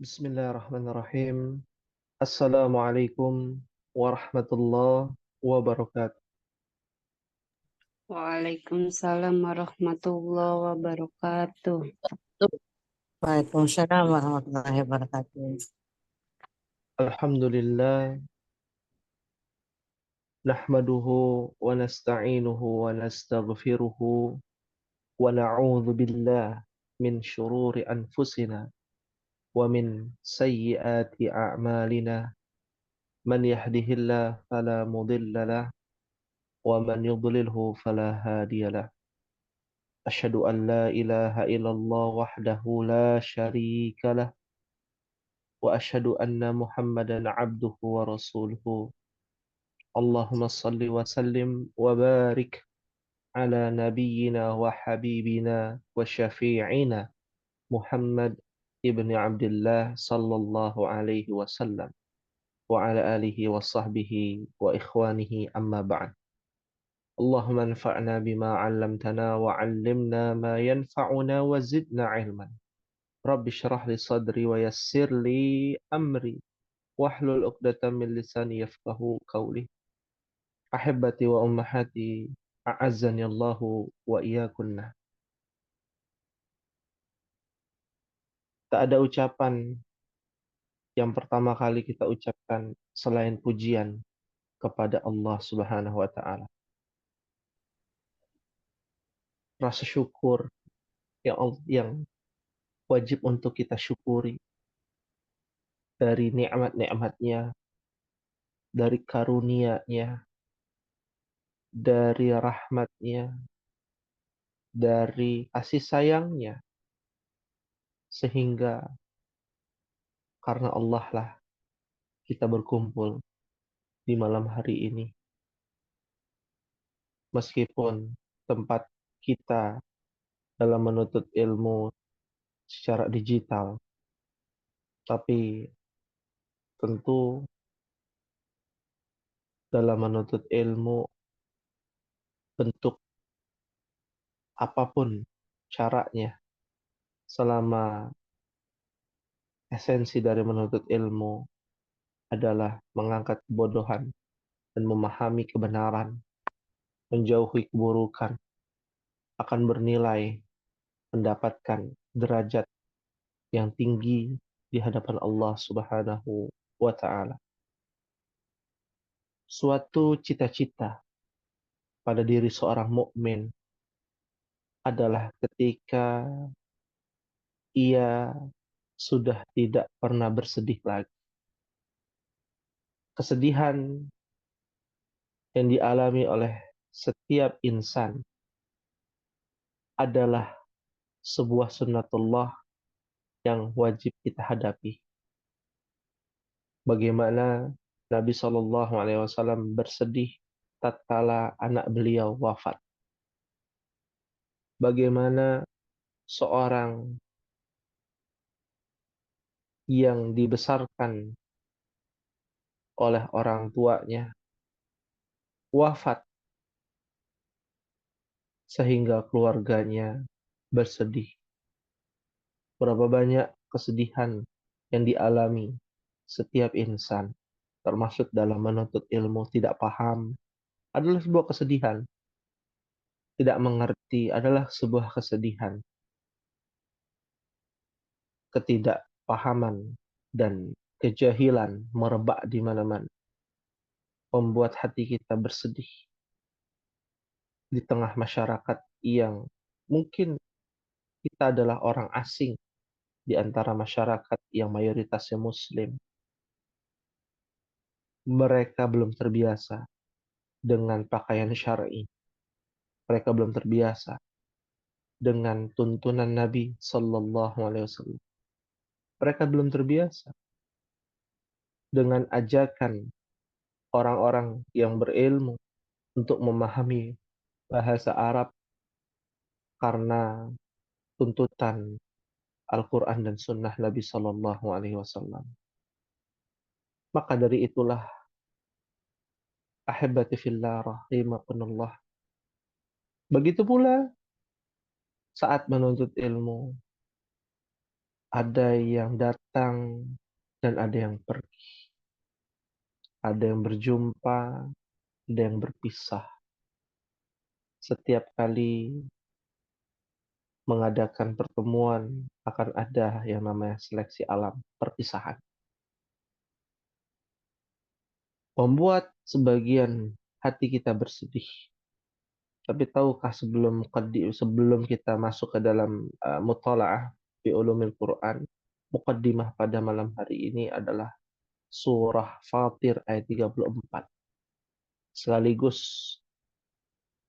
Bismillahirrahmanirrahim. Assalamualaikum warahmatullahi wabarakatuh. Waalaikumsalam warahmatullahi wabarakatuh. Waalaikumsalam warahmatullahi wabarakatuh. Alhamdulillah, nahmaduhu wa nasta'inuhu wa nastaghfiruhu wa na'udzu billah min syururi anfusina wa min sayyiati a'malina. Man yahdihillah fala mudilla lah wa man yudlilhu fala hadiyalah. Asyhadu an la ilaha illallah wahdahu la syarika lah وأشهد أن محمدا عبده ورسوله اللهم صل وسلم وبارك على نبينا وحبيبنا وشفيعنا محمد ابن عبد الله صلى الله عليه وسلم وعلى آله وصحبه وإخوانه أما بعد اللهم انفعنا بما علمتنا وعلمنا ما ينفعنا وزدنا علما رب اشرح لي صدري ويسر لي أمري wahlul 'uqdatam min lisani yafqahu qawli. Ahibati wa ummahati, a'azzani Allahu wa iyyakunna. Tak ada ucapan yang pertama kali kita ucapkan selain pujian kepada Allah Subhanahu wa taala. Rasa syukur yang wajib untuk kita syukuri dari nikmat-nikmatnya, dari karunia-Nya, dari rahmat-Nya, dari kasih sayang-Nya, sehingga karena Allah lah kita berkumpul di malam hari ini. Meskipun tempat kita dalam menuntut ilmu secara digital, tapi tentu dalam menuntut ilmu bentuk apapun caranya, selama esensi dari menuntut ilmu adalah mengangkat kebodohan dan memahami kebenaran, menjauhi keburukan, akan bernilai mendapatkan derajat yang tinggi di hadapan Allah Subhanahu wa taala. Suatu cita-cita pada diri seorang mukmin adalah ketika ia sudah tidak pernah bersedih lagi. Kesedihan yang dialami oleh setiap insan adalah sebuah sunnatullah yang wajib kita hadapi. Bagaimana Nabi Shallallahu Alaihi Wasallam bersedih tatkala anak beliau wafat. Bagaimana seorang yang dibesarkan oleh orang tuanya wafat sehingga keluarganya bersedih. Berapa banyak kesedihan yang dialami setiap insan, termasuk dalam menuntut ilmu, tidak paham adalah sebuah kesedihan. Tidak mengerti adalah sebuah kesedihan. Ketidakpahaman dan kejahilan merebak di mana-mana, membuat hati kita bersedih di tengah masyarakat yang mungkin kita adalah orang asing di antara masyarakat yang mayoritasnya Muslim. Mereka belum terbiasa dengan pakaian syar'i. Mereka belum terbiasa dengan tuntunan Nabi Sallallahu Alaihi Wasallam. Mereka belum terbiasa dengan ajakan orang-orang yang berilmu untuk memahami bahasa Arab karena tuntutan Al-Quran dan Sunnah Nabi Sallallahu Alaihi Wasallam. Maka dari itulah, ahibati fillah rahimakumullah, begitu pula saat menuntut ilmu, Ada yang datang dan ada yang pergi. Ada yang berjumpa, ada yang berpisah. Setiap kali mengadakan pertemuan akan ada yang namanya seleksi alam, perpisahan. Membuat sebagian hati kita bersedih. Tapi tahukah sebelum kita masuk ke dalam muthala'ah fi ulumil Quran, muqaddimah pada malam hari ini adalah surah Fatir ayat 34. Sekaligus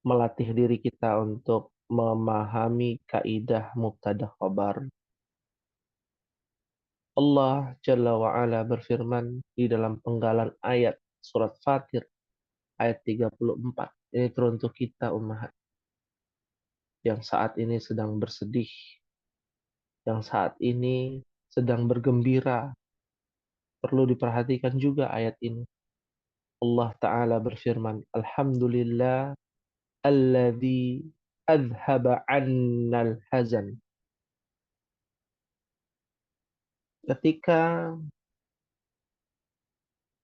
melatih diri kita untuk memahami kaidah mubtada khabar. Allah Jalla wa'ala berfirman di dalam penggalan ayat surat Fatir ayat 34. Ini teruntuk kita umat yang saat ini sedang bersedih, yang saat ini sedang bergembira. Perlu diperhatikan juga ayat ini. Allah Ta'ala berfirman, Alhamdulillah alladzi adhaba annal hazan. Ketika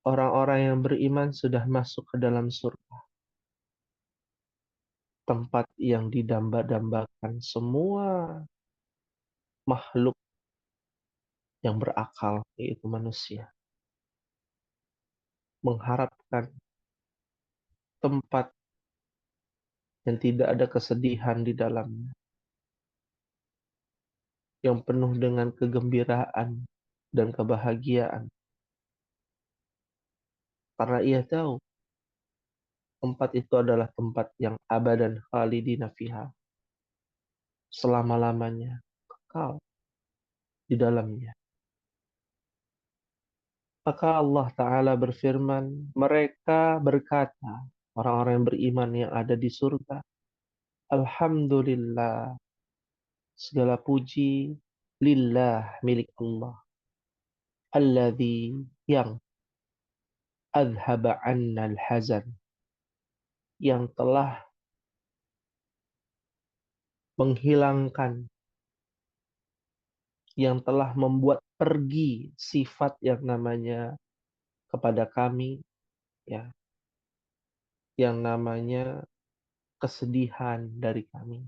orang-orang yang beriman sudah masuk ke dalam surga, tempat yang didamba-dambakan semua makhluk yang berakal, yaitu manusia, mengharapkan tempat yang tidak ada kesedihan di dalamnya, yang penuh dengan kegembiraan dan kebahagiaan. Karena ia tahu tempat itu adalah tempat yang abadan khalidina fiha, selama-lamanya kekal di dalamnya. Maka Allah Ta'ala berfirman, mereka berkata, orang-orang yang beriman yang ada di surga, Alhamdulillah, segala puji lillah milik Allah, alladzi yang adhaba annal hazan, yang telah menghilangkan, yang telah membuat pergi sifat yang namanya kepada kami, ya, yang namanya kesedihan dari kami.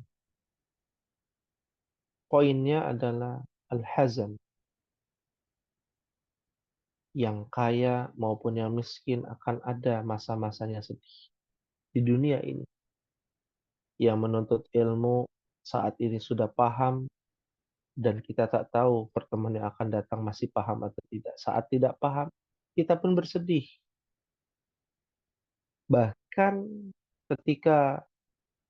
Poinnya adalah al-hazan. Yang kaya maupun yang miskin akan ada masa-masanya sedih di dunia ini. Yang menuntut ilmu saat ini sudah paham, dan kita tak tahu pertemuan yang akan datang masih paham atau tidak. Saat tidak paham, kita pun bersedih. Bahkan ketika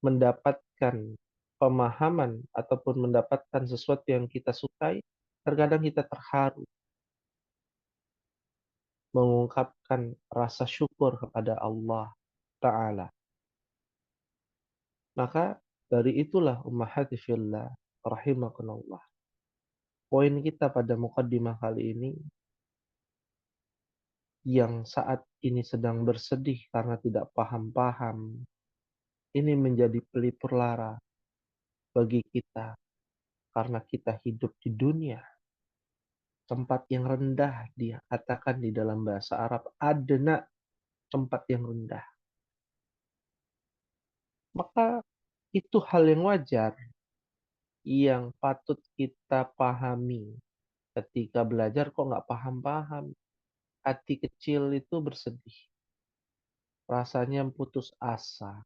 mendapatkan pemahaman ataupun mendapatkan sesuatu yang kita sukai, terkadang kita terharu mengungkapkan rasa syukur kepada Allah Ta'ala. Maka dari itulah ummahati fillah rahimakumullah. Poin kita pada mukaddimah kali ini, yang saat ini sedang bersedih karena tidak paham-paham, ini menjadi pelipur lara bagi kita karena kita hidup di dunia tempat yang rendah. Dia katakan di dalam bahasa Arab, adna, tempat yang rendah. Maka itu hal yang wajar yang patut kita pahami. Ketika belajar kok nggak paham-paham, hati kecil itu bersedih, rasanya putus asa.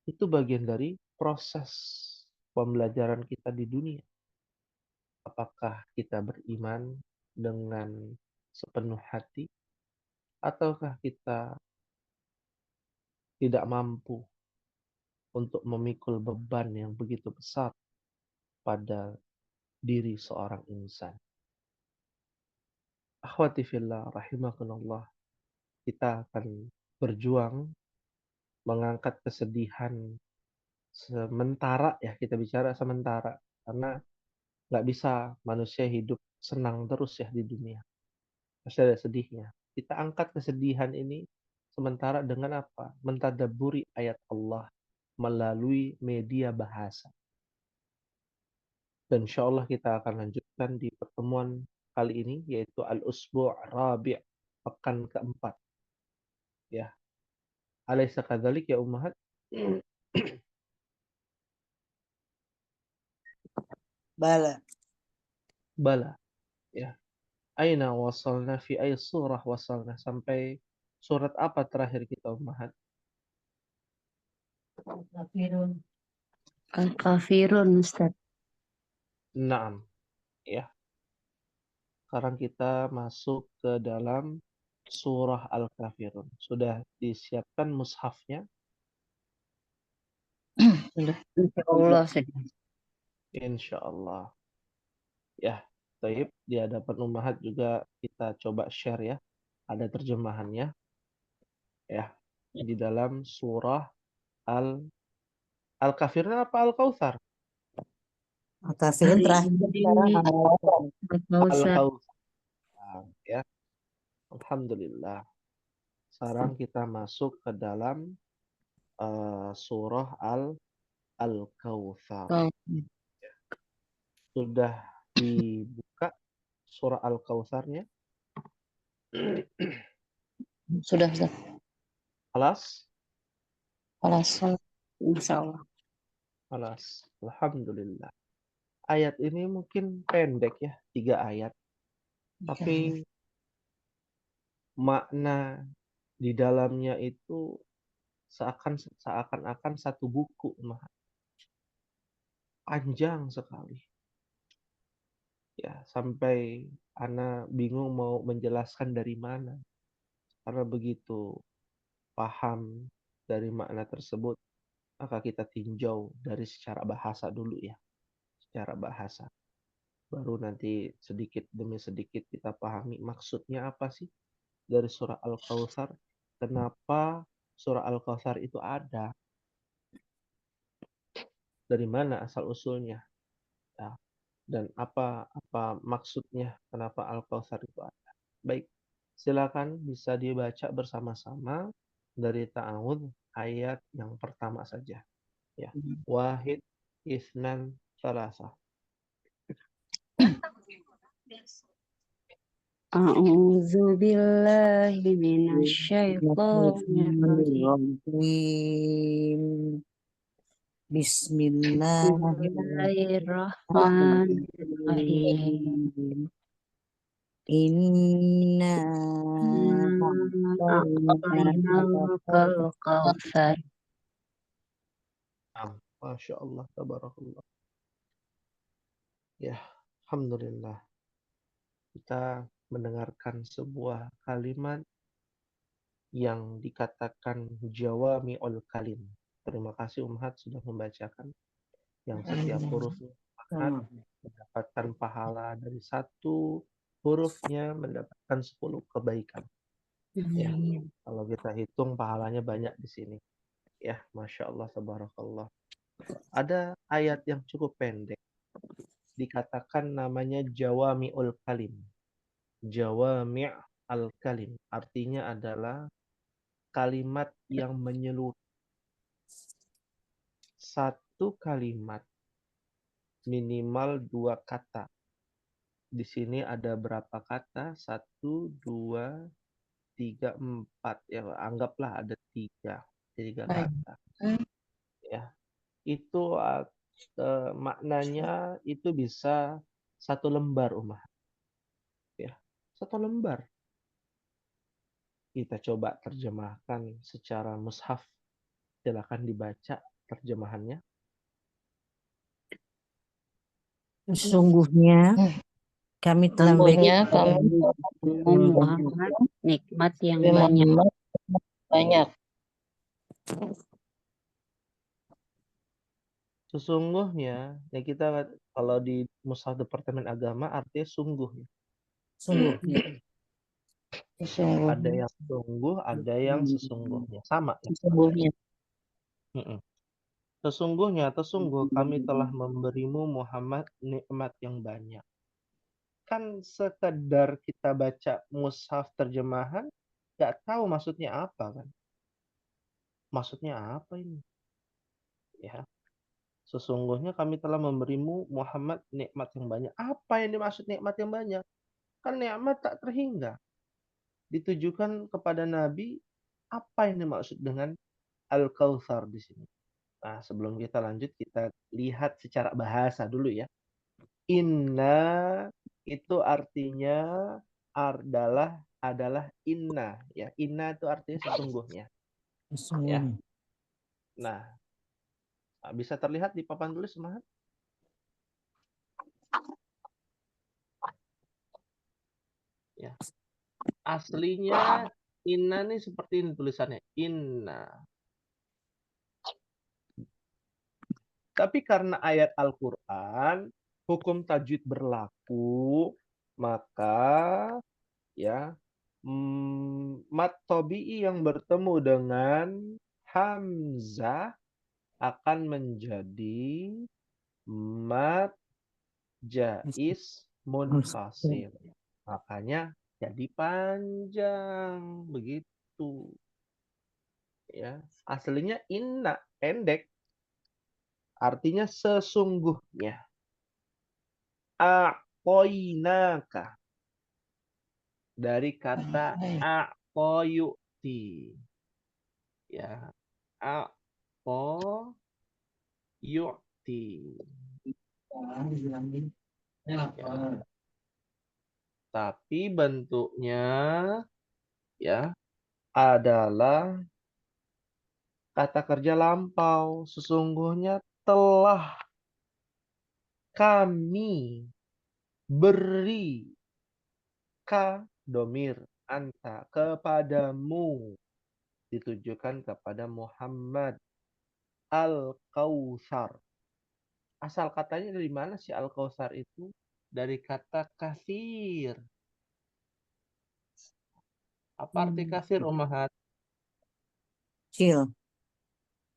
Itu bagian dari proses pembelajaran kita di dunia. Apakah kita beriman dengan sepenuh hati, ataukah kita tidak mampu untuk memikul beban yang begitu besar pada diri seorang insan. Akhwati fillah rahimakumullah, kita akan berjuang mengangkat kesedihan sementara, ya kita bicara sementara, karena nggak bisa manusia hidup senang terus ya di dunia, pasti ada sedihnya. Kita angkat kesedihan ini sementara dengan apa? Mentadabburi ayat Allah melalui media bahasa. Dan insya Allah kita akan lanjutkan di pertemuan kali ini, yaitu Al-Usbu' Rabi', pekan keempat. Ya. Alaysa kadzalik ya ummahat? Bala. Bala. Ya. Aina wasalna fi ay surah wasalna, sampai surat apa terakhir kita ummahat? Kafirun. Al-Kafirun, Ustaz. Naam. Ya. Sekarang kita masuk ke dalam surah Al-Kafirun. Sudah disiapkan mushafnya? Sudah. Insya Allah sudah. Insya Allah. Ya, taib. Di hadapan ummahat juga kita coba share ya. Ada terjemahannya. Ya. Di dalam surah Al-Kafirun apa Al-Kautsar? Kafirun Hari terakhir sekarang ini Al-Kausar. Al-Kautsar. Ya. Alhamdulillah. Sekarang kita masuk ke dalam surah Al-Kautsar. Sudah dibuka surah Al-Kautsarnya? Sudah, Ustaz. Alas? Alas. Insya Allah. Alas. Alhamdulillah. Ayat ini mungkin pendek ya, 3 ayat. Tapi makna di dalamnya itu seakan-akan satu buku, panjang sekali. Ya, sampai Ana bingung mau menjelaskan dari mana. Karena begitu paham dari makna tersebut, maka kita tinjau dari secara bahasa dulu ya. Secara bahasa. Baru nanti sedikit demi sedikit kita pahami maksudnya apa sih dari surah Al-Kautsar. Kenapa surah Al-Kautsar itu ada? Dari mana asal usulnya? Ya. Dan apa maksudnya kenapa Al-Kautsar itu ada? Baik, silakan bisa dibaca bersama-sama dari ta'awudz ayat yang pertama saja. Ya. Wahid, isnan, salasa. A'udzu billahi minasyaitonir rajim. Bismillahirrahmanirrahim. Inna A'tainakal kautsar. Masya Allah, tabarakallah. Ya, alhamdulillah. Kita mendengarkan sebuah kalimat yang dikatakan jawami'ul kalim. Terima kasih Umhat sudah membacakan. Yang setiap hurufnya mendapatkan pahala dari satu hurufnya mendapatkan 10 kebaikan. Ya, kalau kita hitung pahalanya banyak di sini. Ya, Masya Allah, tabarakallah. Ada ayat yang cukup pendek. Dikatakan namanya jawami'ul kalim. Jawami' al-kalim. Artinya adalah kalimat yang menyeluruh. Satu kalimat minimal 2 kata. Di sini ada berapa kata? 1, 2, 3, 4. Ya, anggaplah ada 3 kata. Ya, itu maknanya itu bisa 1 lembar umat. Ya, 1 lembar. Kita coba terjemahkan secara mushaf. Silakan dibaca terjemahannya. Sesungguhnya kami telah Sesungguhnya memberikan kamu Muhammad nikmat yang banyak. Sesungguhnya, ya kita kalau di Mushaf Departemen Agama artinya sungguh. sungguh. Ada yang sungguh, ada yang sesungguhnya. Sama ya. Sesungguhnya. Sesungguhnya, sesungguh kami telah memberimu Muhammad nikmat yang banyak. Kan sekedar kita baca mushaf terjemahan, nggak tahu maksudnya apa kan. Maksudnya apa ini? Ya. Sesungguhnya kami telah memberimu Muhammad nikmat yang banyak. Apa yang dimaksud nikmat yang banyak? Kan nikmat tak terhingga. Ditujukan kepada Nabi, apa yang dimaksud dengan Al-Kautsar di sini? Nah, sebelum kita lanjut, kita lihat secara bahasa dulu ya. Inna itu artinya adalah inna ya. Inna itu artinya sesungguhnya ya. Sesungguhnya. Nah, bisa terlihat di papan tulis Mahat? Ya. Aslinya inna nih seperti ini tulisannya, inna. Tapi karena ayat Al-Qur'an, hukum tajwid berlaku, maka ya mat tabi'i yang bertemu dengan hamzah akan menjadi mat jais munfasil. Makanya jadi panjang begitu. Ya, aslinya inna pendek, artinya sesungguhnya. A'toinaka dari kata a'toyuti. Ya, a'toyuti. Ya. Tapi bentuknya ya adalah kata kerja lampau. Sesungguhnya telah kami beri domir anta kepadamu, ditujukan kepada Muhammad Al-Kautsar. Asal katanya dari mana sih Al-Kautsar itu? Dari kata kasir. Apa arti kasir, Ummahat? Kecil.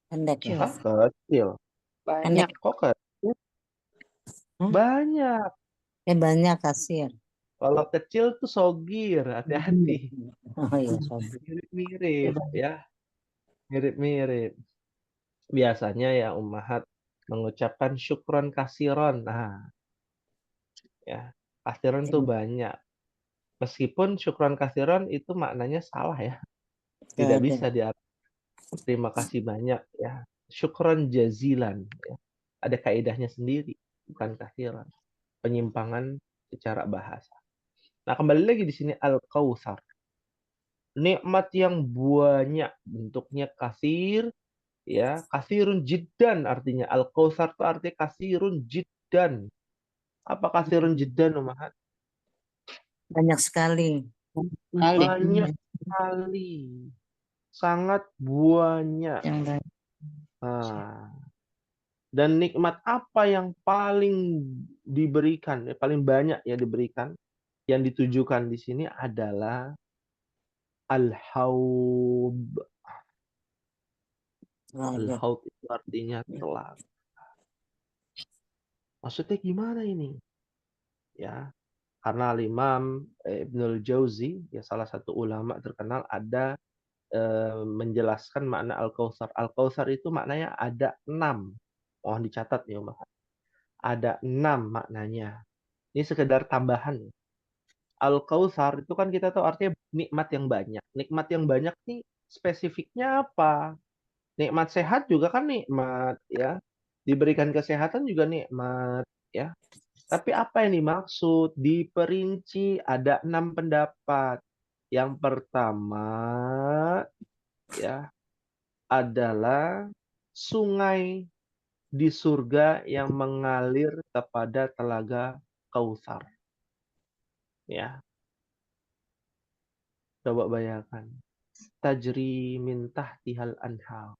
Pendek ya. Hah, kecil. Banyak. Kok kecil? Hah? Banyak. Banyak kasir. Kalau kecil tuh sogir, hati-hati. Oh iya, sorry. Mirip-mirip ya. Mirip-mirip. Biasanya ya Ummahat mengucapkan syukron kasiron. Nah, ya, kasiron tuh banyak. Meskipun syukron kasiron itu maknanya salah ya. Tidak Ada. bisa diartikan terima kasih banyak ya. Syukron jazilan ya. Ada kaidahnya sendiri, bukan kasiron. Penyimpangan secara bahasa. Nah, kembali lagi di sini Al-Kautsar. Nikmat yang banyak, bentuknya kasir ya, kasirun jiddan artinya. Al-Kautsar itu artinya kasirun jiddan. Apa kasirun jiddan, Ummahat? Banyak sekali. Banyak sekali. Sangat banyak. Yang banyak. Nah, dan nikmat apa yang paling diberikan, paling banyak yang diberikan, yang ditujukan di sini adalah al-haud. Al-haud itu artinya telaga. Maksudnya gimana ini? Ya, karena Al-Imam Ibnul Jauzi, ya salah satu ulama terkenal, ada menjelaskan makna Al-Kautsar. Al-Kautsar itu maknanya ada 6. Mohon dicatat ya, Mbak. Ada 6 maknanya. Ini sekedar tambahan. Al-Kautsar itu kan kita tahu artinya nikmat yang banyak. Nikmat yang banyak nih spesifiknya apa? Nikmat sehat juga kan nikmat ya. Diberikan kesehatan juga nikmat ya. Tapi apa yang dimaksud? Diperinci ada 6 pendapat. Yang pertama ya adalah sungai di surga yang mengalir kepada telaga Kautsar. Ya, coba bayangkan. Tajri min tahtihal anhar.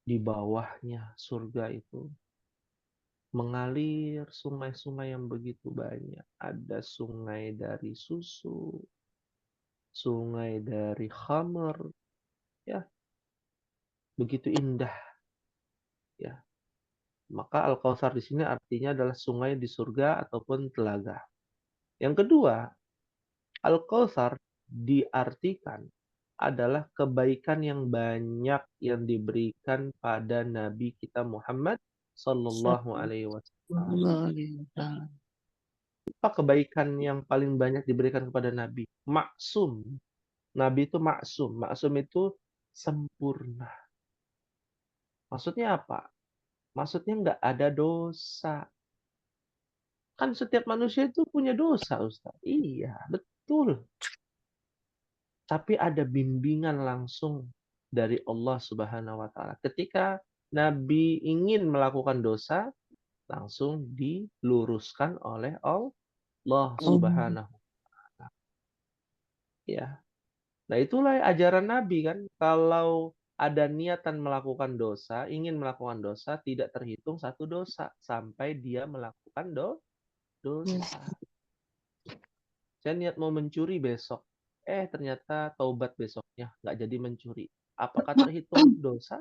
Di bawahnya surga itu mengalir sungai-sungai yang begitu banyak. Ada sungai dari susu, sungai dari khamr, ya, begitu indah, ya. Maka Al-Kautsar di sini artinya adalah sungai di surga ataupun telaga. Yang kedua, Al-Kautsar diartikan adalah kebaikan yang banyak yang diberikan pada Nabi kita Muhammad Sallallahu alaihi wasallam. Sallallahu alaihi wasallam. Apa kebaikan yang paling banyak diberikan kepada Nabi? Maksum. Nabi itu maksum. Maksum itu sempurna. Maksudnya apa? Maksudnya nggak ada dosa. Kan setiap manusia itu punya dosa, Ustaz. Iya, betul. Tapi ada bimbingan langsung dari Allah Subhanahu wa taala. Ketika Nabi ingin melakukan dosa, langsung diluruskan oleh Allah Subhanahu ya. Nah, itulah ajaran Nabi kan. Kalau ada niatan melakukan dosa, ingin melakukan dosa, tidak terhitung satu dosa sampai dia melakukan dosa. Saya niat mau mencuri besok. Ternyata taubat besoknya, nggak jadi mencuri. Apakah terhitung dosa?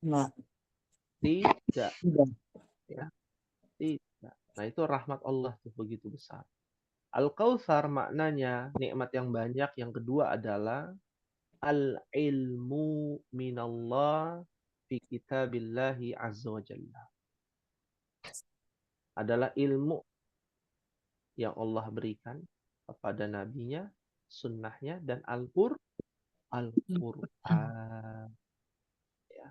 Enggak. Tidak. Tidak. Ya, tidak. Nah, itu rahmat Allah tuh begitu besar. Al-Kautsar maknanya nikmat yang banyak. Yang kedua adalah al-ilmu minallah fi kitabillahi azza wa jalla. Adalah ilmu yang Allah berikan kepada nabinya, sunnahnya, dan Al-Qur'an. Ya.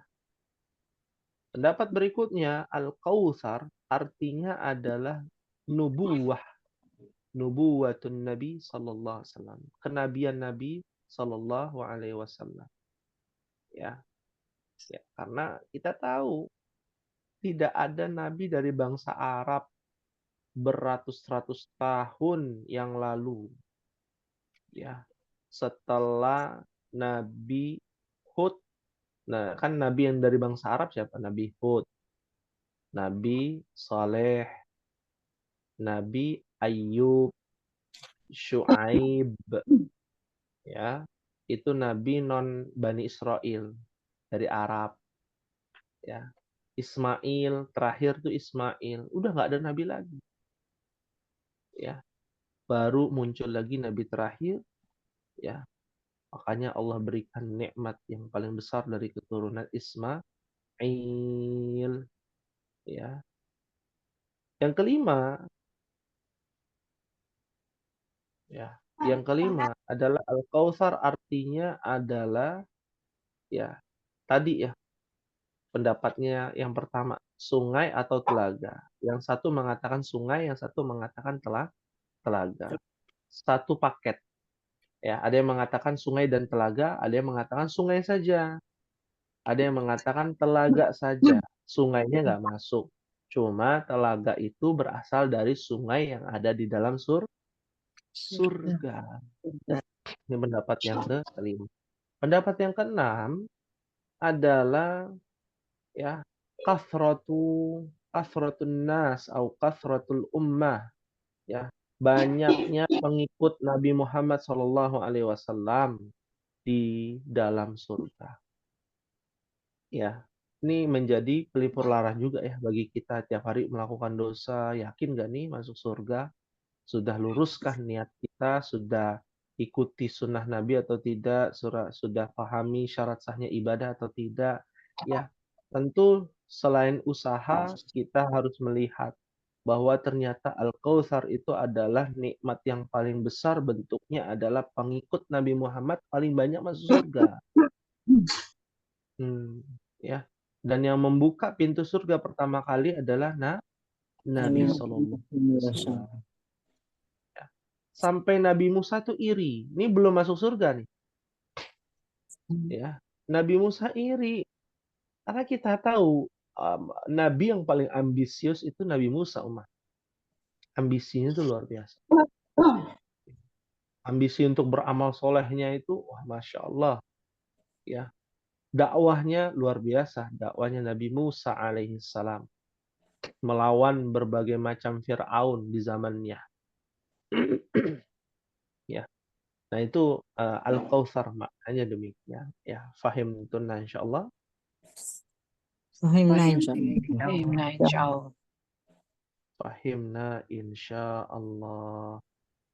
Pendapat berikutnya, Al-Kautsar artinya adalah nubuwah. Nubuwatun Nabi sallallahu alaihi wasallam. Kenabian Nabi sallallahu alaihi wasallam. Ya. Ya, karena kita tahu tidak ada nabi dari bangsa Arab beratus-ratus tahun yang lalu. Ya. Setelah Nabi Hud. Nah, kan nabi yang dari bangsa Arab siapa? Nabi Hud, Nabi Saleh, Nabi Ayub, Syuaib, ya. Itu nabi non Bani Israel dari Arab, ya. Ismail, terakhir tuh Ismail. Udah nggak ada nabi lagi. Ya. Baru muncul lagi nabi terakhir, ya. Makanya Allah berikan nikmat yang paling besar dari keturunan Ismail, ya. Yang kelima, ya. Yang kelima adalah Al-Kautsar artinya adalah ya, tadi ya, pendapatnya yang pertama, sungai atau telaga. Yang satu mengatakan sungai, yang satu mengatakan telaga. Satu paket. Ya, ada yang mengatakan sungai dan telaga, ada yang mengatakan sungai saja. Ada yang mengatakan telaga saja. Sungainya nggak masuk. Cuma telaga itu berasal dari sungai yang ada di dalam surga. Ini pendapat yang kelima. Pendapat yang keenam adalah ya kasratun nas atau kasratul ummah, ya, banyaknya pengikut Nabi Muhammad SAW di dalam surga. Ya, ini menjadi pelipur larah juga ya bagi kita tiap hari melakukan dosa. Yakin gak nih masuk surga? Sudah luruskah niat kita? Sudah ikuti sunnah Nabi atau tidak? Sudah pahami syarat sahnya ibadah atau tidak? Ya, tentu selain usaha, kita harus melihat bahwa ternyata Al-Kautsar itu adalah nikmat yang paling besar, bentuknya adalah pengikut Nabi Muhammad paling banyak masuk surga. Ya. Dan yang membuka pintu surga pertama kali adalah Nabi Sallallahu Alaihi Wasallam. Ya. Sampai Nabi Musa tuh iri. Ini belum masuk surga nih. Ya. Nabi Musa iri. Karena kita tahu Nabi yang paling ambisius itu Nabi Musa, umat. Ambisinya itu luar biasa. Ambisi untuk beramal solehnya itu, wah, Masya Allah. Ya. Dakwahnya luar biasa. Dakwahnya Nabi Musa alaihissalam. Melawan berbagai macam Fir'aun di zamannya. Ya. Nah, itu Al-Kautsar maknanya demikian. Ya, fahim tunna insyaallah. Fahimna insyaallah. Fahimna insyaallah.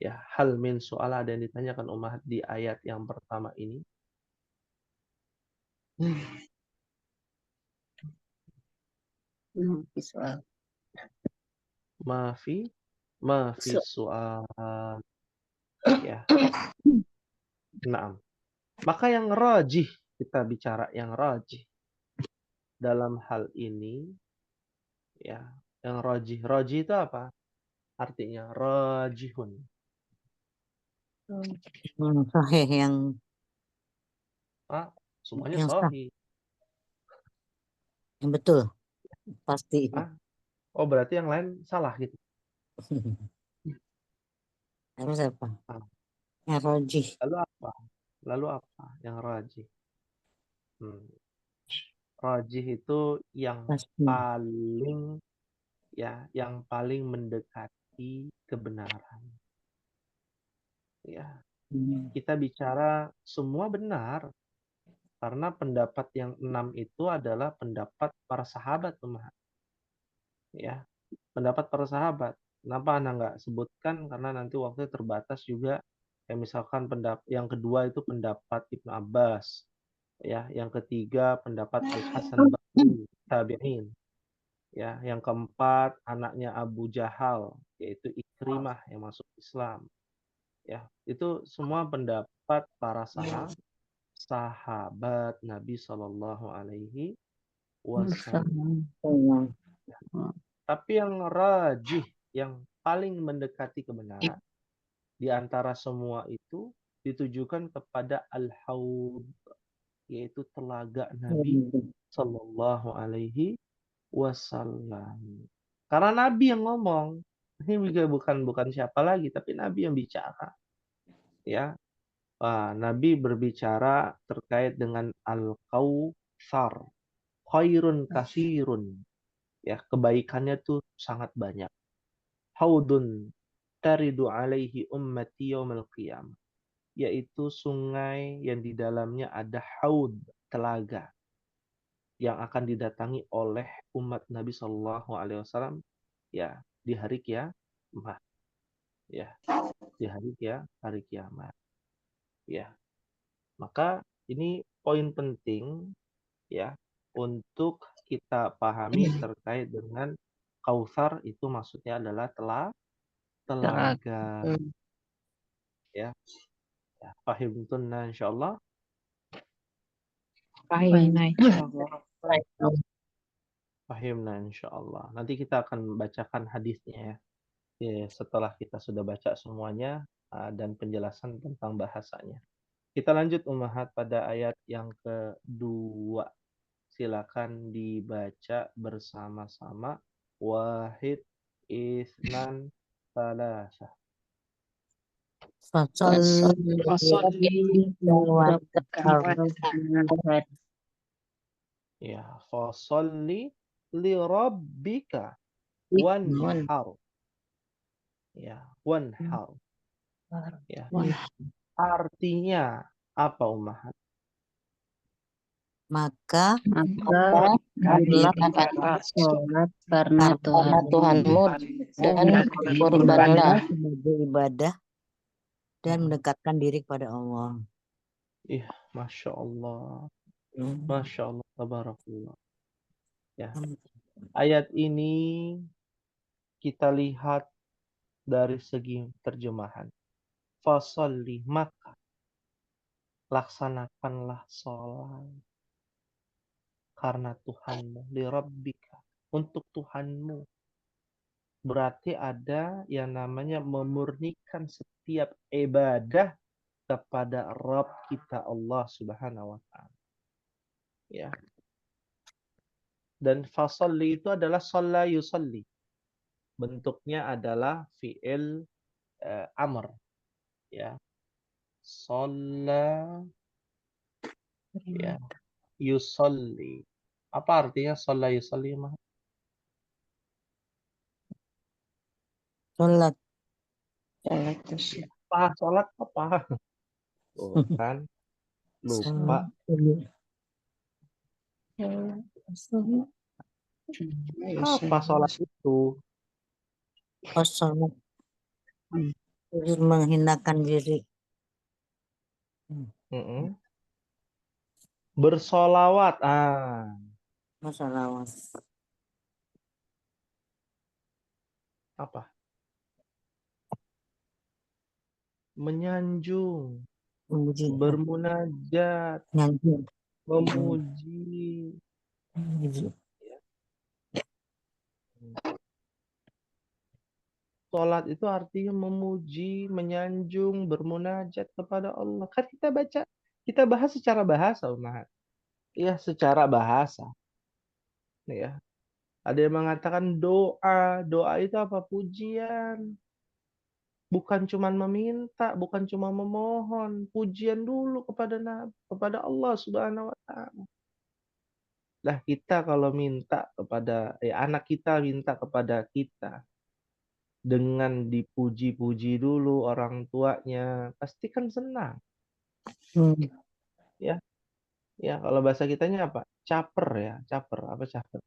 Ya, hal min soal ada yang ditanyakan umat di ayat yang pertama ini. Soal. Mafi soal. Ya. Naam. Maka yang rajih, kita bicara yang rajih dalam hal ini, ya, yang rajih. Rajih itu apa? Artinya rajihun. Sahih yang Semuanya sah, sahih. yang betul pasti. Oh, berarti yang lain salah gitu. Harus apa? Ah. Yang rajih. Lalu apa yang rajih? Rajih itu yang Pasti. paling, ya, yang paling mendekati kebenaran. Ya, kita bicara semua benar karena pendapat yang 6 itu adalah pendapat para sahabat, ya, pendapat para sahabat. Kenapa Anda nggak sebutkan? Karena nanti waktu terbatas juga. Ya, misalkan pendapat yang kedua itu pendapat Ibnu Abbas, ya, yang ketiga pendapat Al Hasan Basri tabi'in, ya, yang keempat anaknya Abu Jahal yaitu Ikrimah yang masuk Islam, ya, itu semua pendapat para sahabat Nabi Shallallahu Alaihi Wasallam. Tapi yang rajih, yang paling mendekati kebenaran di antara semua itu ditujukan kepada Al-Haud, yaitu telaga Nabi Shallallahu Alaihi Wasallam. Karena Nabi yang ngomong, ini juga bukan siapa lagi, tapi Nabi yang bicara. Ya, Nabi berbicara terkait dengan Al-Kautsar, khairun kasirun. Ya, kebaikannya tuh sangat banyak. Haudun taridu alaihi ummati yaumil qiyamah, yaitu sungai yang di dalamnya ada haud, telaga, yang akan didatangi oleh umat Nabi Shallallahu Alaihi Wasallam, ya, di hari kiamat, ya, di hari kiamat, ya. Maka ini poin penting, ya, untuk kita pahami terkait dengan Kautsar, itu maksudnya adalah telaga, ya. Ya, fahimtunna insyaallah. Fahimna insyaallah. Nanti kita akan bacakan hadisnya, ya, setelah kita sudah baca semuanya dan penjelasan tentang bahasanya. Kita lanjut Ummahat pada ayat yang kedua. Silakan dibaca bersama-sama. Wahid, isnan, salasah. Ya, fasalli li rabbika wanhar. Ya, wanhar. Ya. Artinya apa Ummahat? Maka dirikanlah sholat karena Tuhanmu dan kurbanlah sebagai ibadah dan mendekatkan diri kepada Allah. Iya, Masya Allah. Masya Allah, tabarakallah. Ya. Ayat ini kita lihat dari segi terjemahan. Fasalli, maka laksanakanlah sholat karena Tuhanmu, li rabbika, untuk Tuhanmu. Berarti ada yang namanya memurnikan setiap ibadah kepada Rabb kita Allah Subhanahu wa taala. Ya. Dan fasalli itu adalah shalla yusalli. Bentuknya adalah fi'il amr, ya. Shalla, ya, yusalli. Apa artinya shalla yusalli, Mah? Sholat. Sholat apa? Oh, kan lupa. Apa sholat itu? Sholat. Menghinakan diri. Bersolawat. Bersolawat. Apa? Menyanjung, Memuji. bermunajat, Nyanyi. memuji. Memuji. Sholat itu artinya memuji, menyanjung, bermunajat kepada Allah. Kan kita bahas secara bahasa, Umar. Ya, secara bahasa. Ya. Ada yang mengatakan doa itu apa? Pujian. Bukan cuma meminta, bukan cuma memohon, pujian dulu kepada Allah Subhanahu wa taala. Lah kita kalau minta kepada anak kita minta kepada kita dengan dipuji-puji dulu orang tuanya, pasti kan senang. Ya. Ya, kalau bahasa kitanya apa? Caper ya, caper. Apa caper?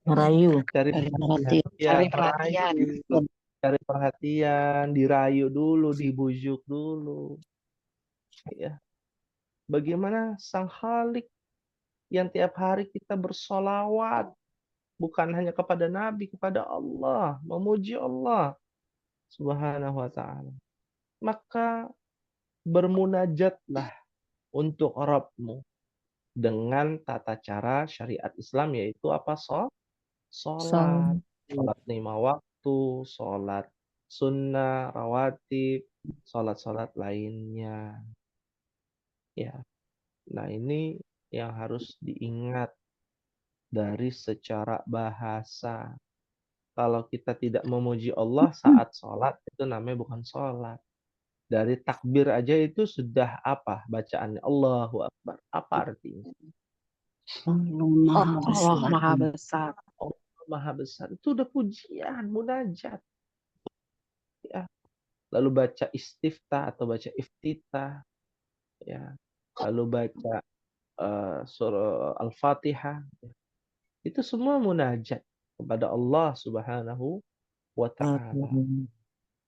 Merayu. Cari Perhatian. ya, Cari perhatian. merayu. Cari perhatian, dirayu dulu, dibujuk dulu. Ya. Bagaimana Sang Khalik yang tiap hari kita bersolawat, bukan hanya kepada Nabi, kepada Allah, memuji Allah Subhanahu wa ta'ala. Maka bermunajatlah untuk Rabbmu dengan tata cara syariat Islam, yaitu apa? Sholat. Sholat 5 waktu, sholat sunnah, rawatib, sholat-sholat lainnya. Ya. Nah, ini yang harus diingat dari secara bahasa. Kalau kita tidak memuji Allah saat sholat, itu namanya bukan sholat. Dari takbir aja itu sudah apa bacaannya? Allahu Akbar. Apa artinya? Allah Maha Besar. Allah Maha Besar. Itu udah pujian, munajat. Ya. Lalu baca istiftah atau baca iftitah. Ya. Lalu baca surah Al-Fatihah. Itu semua munajat kepada Allah Subhanahu wa ta'ala.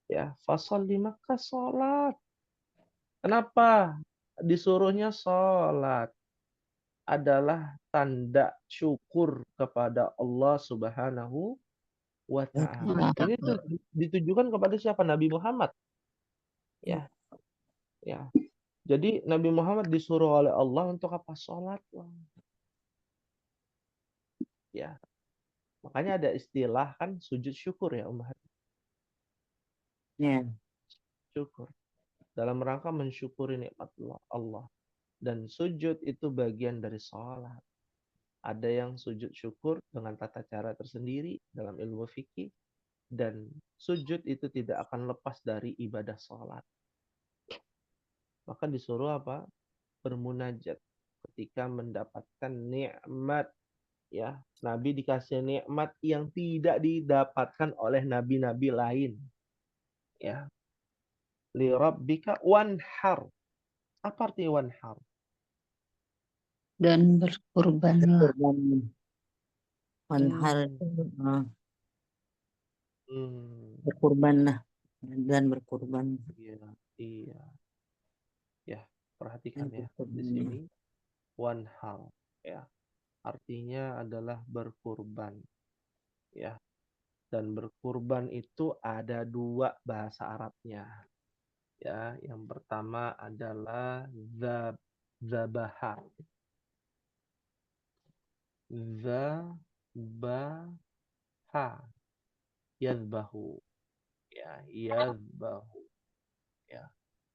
Ya, fasholli, maka sholat. Kenapa disuruhnya sholat? Adalah tanda syukur kepada Allah Subhanahu wa ta'ala. Ini tuh ditujukan kepada siapa? Nabi Muhammad. Ya. Ya. Jadi Nabi Muhammad disuruh oleh Allah untuk apa? Sholat. Ya. Makanya ada istilah kan sujud syukur ya, Umar. Ya. Syukur. Dalam rangka mensyukuri nikmat Allah. Dan sujud itu bagian dari sholat. Ada yang sujud syukur dengan tata cara tersendiri dalam ilmu fikih. Dan sujud itu tidak akan lepas dari ibadah sholat. Maka disuruh apa? Bermunajat ketika mendapatkan nikmat. Ya, Nabi dikasih nikmat yang tidak didapatkan oleh nabi-nabi lain. Ya. Li rabbika wanhar. Apa arti wanhar? Dan berkurbanlah. Wanhar. Berkurbanlah dan berkurban. Iya. Ya, perhatikan ya di sini wanhar ya. Artinya adalah berkurban. Ya. Dan berkurban itu ada 2 bahasa Arabnya. Ya, yang pertama adalah zabaha. Zabaha. Yazbahu. Ya, yazbahu. Ya.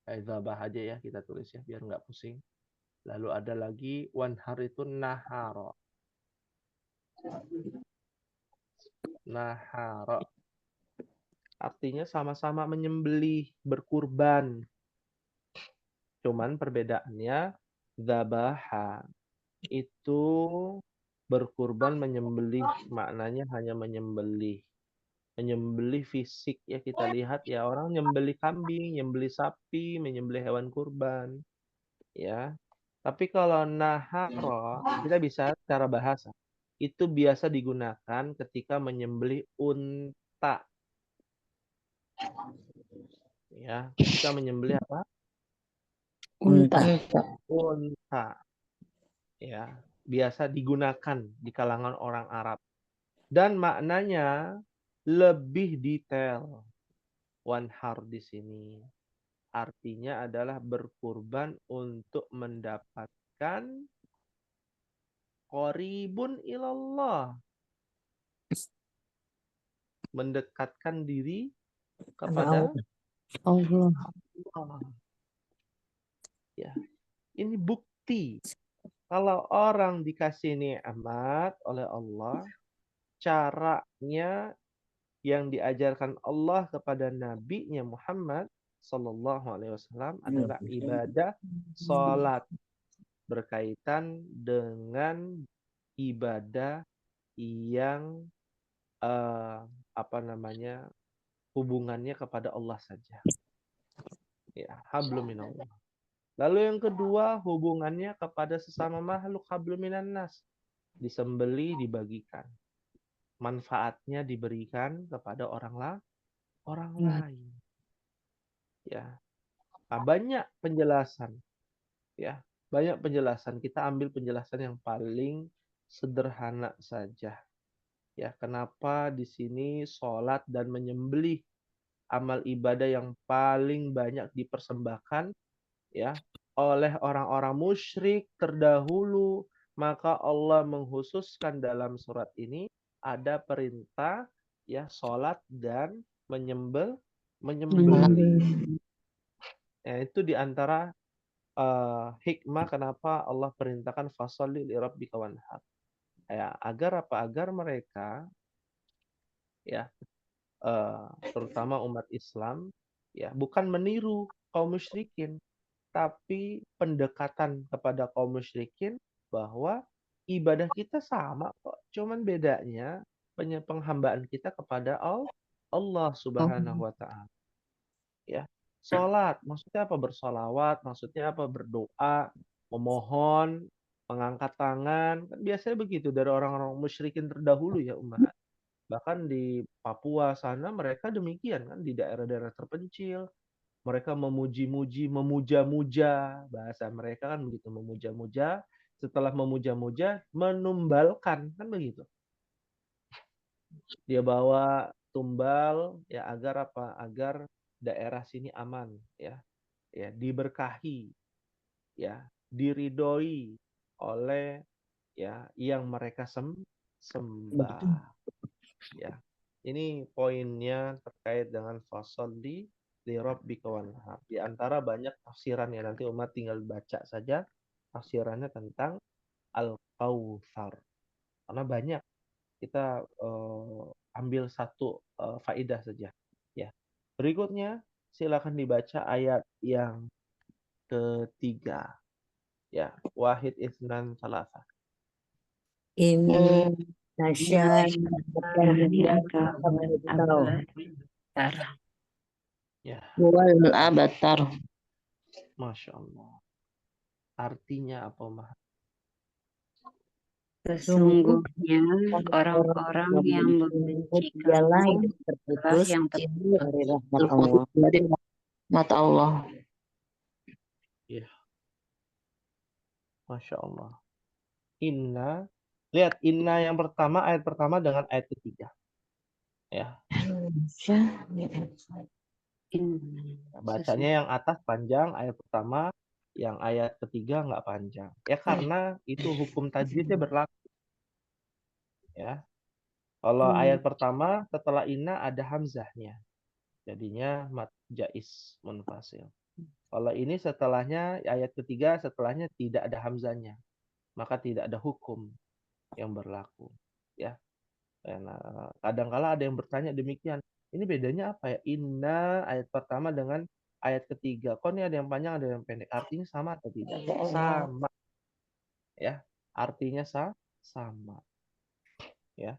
Zabah aja ya kita tulis ya biar nggak pusing. Lalu ada lagi wanhar itu nahara. Nahara. Artinya sama-sama menyembelih, berkurban. Cuman perbedaannya zabaha itu berkurban menyembelih, maknanya hanya menyembelih. Menyembelih fisik ya kita lihat ya orang menyembelih kambing, menyembelih sapi, menyembelih hewan kurban. Ya. Tapi kalau nahara kita bisa secara bahasa. Itu biasa digunakan ketika menyembelih unta. Ya, ketika menyembelih apa? Unta. Unta. Ya, biasa digunakan di kalangan orang Arab. Dan maknanya lebih detail. Wanhar di sini artinya adalah berkurban untuk mendapatkan qoribun ilallah, mendekatkan diri kepada Allah. Allah. Ya, ini bukti kalau orang dikasih nikmat oleh Allah, caranya yang diajarkan Allah kepada Nabi-Nya Muhammad Sallallahu Alaihi Wasallam adalah ibadah salat, berkaitan dengan ibadah yang hubungannya kepada Allah saja. Ya, hablum minallah. Lalu yang kedua, hubungannya kepada sesama makhluk, hablum minan nas. Disembeli, dibagikan. Manfaatnya diberikan kepada orang lain. Ya. Nah, banyak penjelasan. Ya, banyak penjelasan. Kita ambil penjelasan yang paling sederhana saja. Ya, kenapa di sini sholat dan menyembelih amal ibadah yang paling banyak dipersembahkan ya oleh orang-orang musyrik terdahulu, maka Allah menghususkan dalam surat ini ada perintah ya sholat dan menyembelih. Ya, itu diantara hikmah kenapa Allah perintahkan fasholli li rabbika wanhar. Ya, agar apa? Agar mereka ya terutama umat Islam ya bukan meniru kaum musyrikin, tapi pendekatan kepada kaum musyrikin bahwa ibadah kita sama kok, cuman bedanya penghambaan kita kepada Allah Subhanahu wa taala. Ya. Salat, maksudnya apa? Bersolawat, maksudnya apa? Berdoa, memohon, mengangkat tangan. Kan biasanya begitu dari orang-orang musyrikin terdahulu ya umat. Bahkan di Papua sana mereka demikian kan, di daerah-daerah terpencil. Mereka memuji-muji, memuja-muja. Bahasa mereka kan begitu, memuja-muja. Setelah memuja-muja, menumbalkan. Kan begitu. Dia bawa tumbal ya agar apa? Agar daerah sini aman ya. Ya, diberkahi. Ya, diridhoi oleh ya yang mereka sembah. Ya. Ini poinnya terkait dengan fasholli li rabbika wanhar. Di antara banyak tafsiran ya, nanti umat tinggal baca saja tafsirannya tentang Al-Kautsar. Karena banyak, kita ambil satu faidah saja. Ya. Berikutnya silakan dibaca ayat yang ketiga. Ya, wahid isnan salasa. Ini nasyad Ya, Wal abatar. Masya Allah. Artinya apa, Mah? Sesungguhnya orang-orang yang membenci kamu terputus yang dari rahmat Allah. terputus dari mata Allah. Ya, Masya Allah. Inna, lihat inna yang pertama, ayat pertama dengan ayat ketiga. Ya, bacanya yang atas panjang, ayat pertama, yang ayat ketiga nggak panjang. Ya karena itu hukum tajwidnya berlaku. Ya, kalau ayat pertama setelah inna ada hamzahnya, jadinya mat jais munfasil. Kalau ini setelahnya ayat ketiga setelahnya tidak ada hamzahnya, maka tidak ada hukum yang berlaku. Ya. Nah, kadang-kala ada yang bertanya demikian. Ini bedanya apa ya? Inna ayat pertama dengan ayat ketiga. Kok ini ada yang panjang, ada yang pendek. Artinya sama atau tidak? Sama. Ya. Artinya sama. Ya.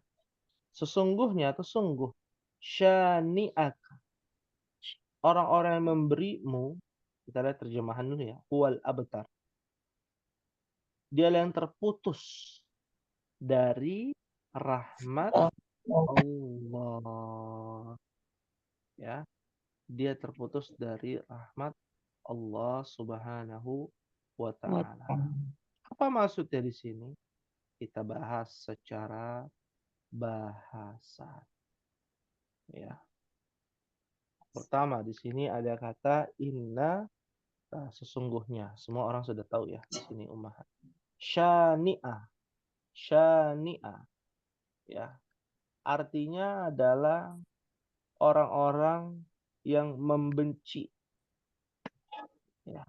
Sesungguhnya atau sungguh syani'aka. Orang-orang yang memberimu, kita lihat terjemahan dulu ya. Huwal abtar. Dia yang terputus dari rahmat Allah. Ya. Dia terputus dari rahmat Allah Subhanahu wa taala. Apa maksudnya di sini? Kita bahas secara bahasa. Ya. Pertama di sini ada kata inna, sesungguhnya. Semua orang sudah tahu ya di sini ummahat. Syani'ah, syani'ah. Ya. Artinya adalah orang-orang yang membenci. Ya.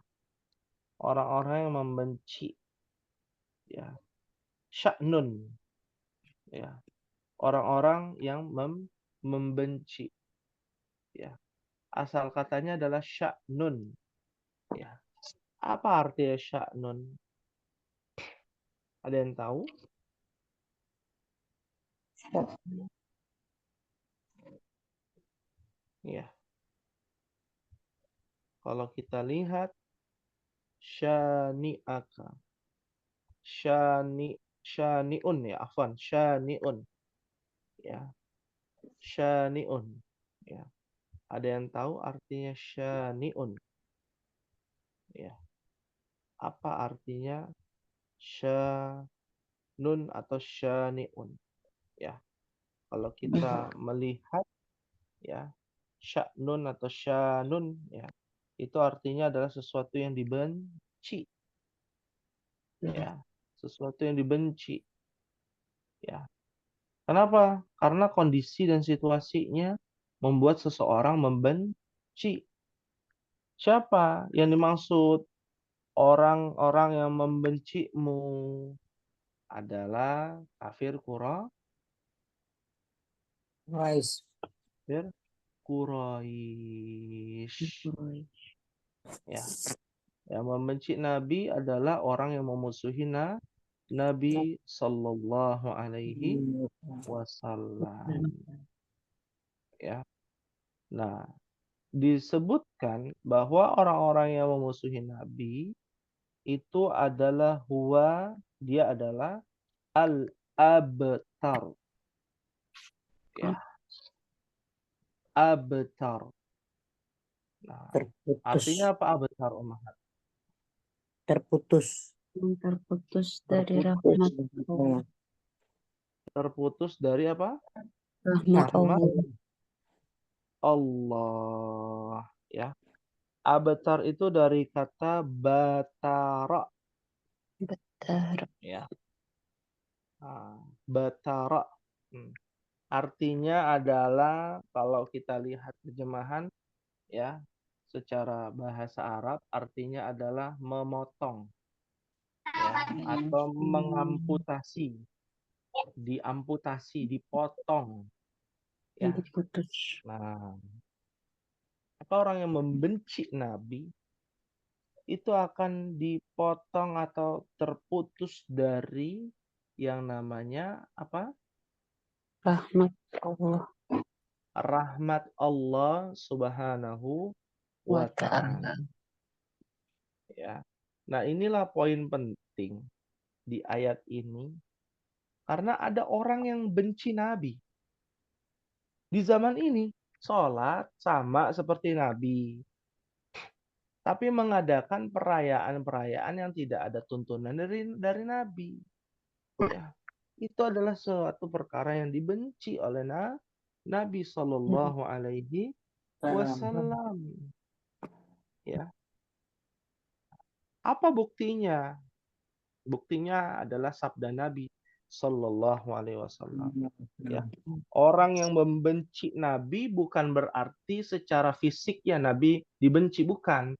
Orang-orang yang membenci. Ya. Sya'nun. Ya. Orang-orang yang membenci. Ya. Asal katanya adalah sya'nun. Ya. Apa artinya sya'nun? Ada yang tahu? Ya. Kalau kita lihat syani'aka. Syani'un ya, afwan, syani'un. Ya. Syani'un. Ya. Ada yang tahu artinya syani'un? Ya. Apa artinya syanun atau syani'un? Ya. Kalau kita melihat ya, sya'nun atau syanun ya, itu artinya adalah sesuatu yang dibenci. Ya. Sesuatu yang dibenci. Ya. Kenapa? Karena kondisi dan situasinya membuat seseorang membenci. Siapa yang dimaksud orang-orang yang membencimu? Adalah kafir Rice. Quraisy. Ya. Yang membenci Nabi adalah orang yang memusuhi Nabi Sallallahu Alaihi Wasallam. Ya. Nah, disebutkan bahwa orang-orang yang memusuhi Nabi itu adalah dia adalah al-abtar. Ya. Abtar. Nah, Terputus. artinya apa abtar, Umar? Terputus. Yang terputus dari rahmat Allah. Terputus dari apa? Rahmat Rahmat Allah. Allah. Ya. Abtar itu dari kata batara. Betar. Ya. Batara. Artinya adalah kalau kita lihat terjemahan ya secara bahasa Arab artinya adalah memotong ya atau mengamputasi, diamputasi, dipotong ya. Diputus. Nah, apa orang yang membenci Nabi itu akan dipotong atau terputus dari yang namanya apa? Rahmat Allah. Rahmat Allah Subhanahu wa ta'ala. Ya. Nah, inilah poin penting di ayat ini. Karena ada orang yang benci Nabi. Di zaman ini, sholat sama seperti Nabi. Tapi mengadakan perayaan-perayaan yang tidak ada tuntunan dari Nabi. Ya. Itu adalah suatu perkara yang dibenci oleh Nabi Shallallahu Alaihi Wasallam. Ya. Apa buktinya? Buktinya adalah sabda Nabi Shallallahu Alaihi Wasallam. Ya. Orang yang membenci Nabi bukan berarti secara fisik ya Nabi dibenci, bukan.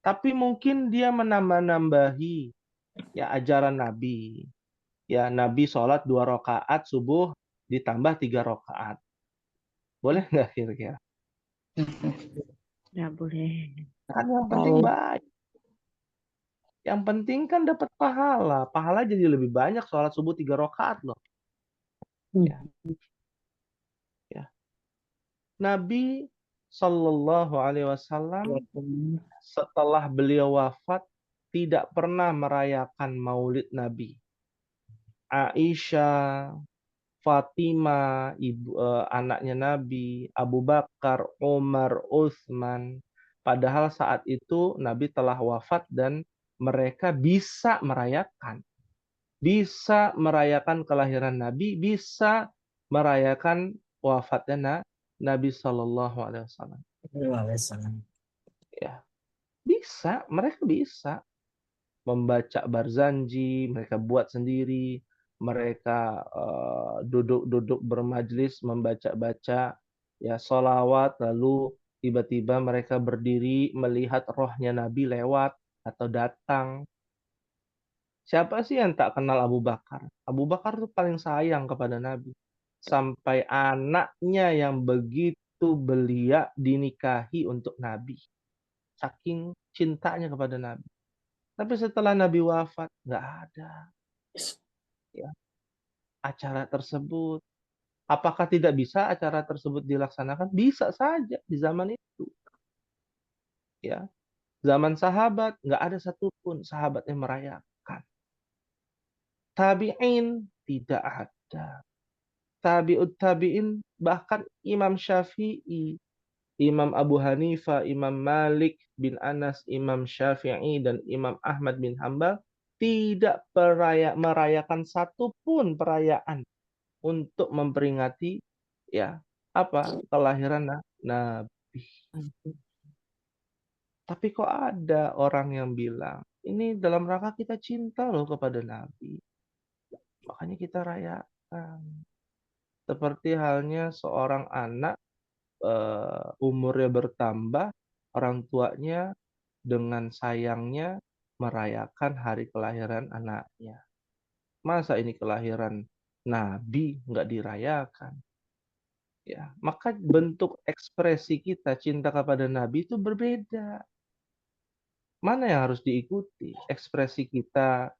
Tapi mungkin dia menambah-nambahi ya ajaran Nabi. Ya, Nabi sholat 2 rakaat subuh ditambah 3 rakaat. Boleh nggak kira-kira? Nggak boleh. Kan yang penting baik. Yang penting kan dapat pahala. Pahala jadi lebih banyak sholat subuh 3 rakaat loh. Ya. Ya. Nabi Shallallahu Alaihi Wasallam setelah beliau wafat tidak pernah merayakan maulid Nabi. Aisyah, Fatimah, anaknya Nabi, Abu Bakar, Umar, Utsman. Padahal saat itu Nabi telah wafat dan mereka bisa merayakan kelahiran Nabi, bisa merayakan wafatnya Nabi Shallallahu Alaihi Wasallam. Waalaikumsalam. Ya, bisa, mereka bisa membaca Barzanji, mereka buat sendiri, mereka duduk-duduk bermajlis membaca-baca ya sholawat, lalu tiba-tiba mereka berdiri melihat rohnya Nabi lewat atau datang. Siapa sih yang tak kenal Abu Bakar? Abu Bakar tuh paling sayang kepada Nabi. Sampai anaknya yang begitu belia dinikahi untuk Nabi. Saking cintanya kepada Nabi. Tapi setelah Nabi wafat, nggak ada ya, acara tersebut. Apakah tidak bisa acara tersebut dilaksanakan? Bisa saja di zaman itu. Ya, zaman sahabat nggak ada satupun sahabat yang merayakan. Tabi'in tidak ada. Tabi'ut tabi'in, bahkan Imam Syafi'i, Imam Abu Hanifah, Imam Malik bin Anas, Imam Syafi'i, dan Imam Ahmad bin Hambal tidak merayakan satupun perayaan untuk memperingati ya apa kelahiran Nabi. Tapi kok ada orang yang bilang ini dalam rangka kita cinta loh kepada Nabi, makanya kita rayakan. Seperti halnya seorang anak umurnya bertambah, orang tuanya dengan sayangnya merayakan hari kelahiran anaknya. Masa ini kelahiran Nabi nggak dirayakan? Ya, maka bentuk ekspresi kita cinta kepada Nabi itu berbeda. Mana yang harus diikuti? Ekspresi kita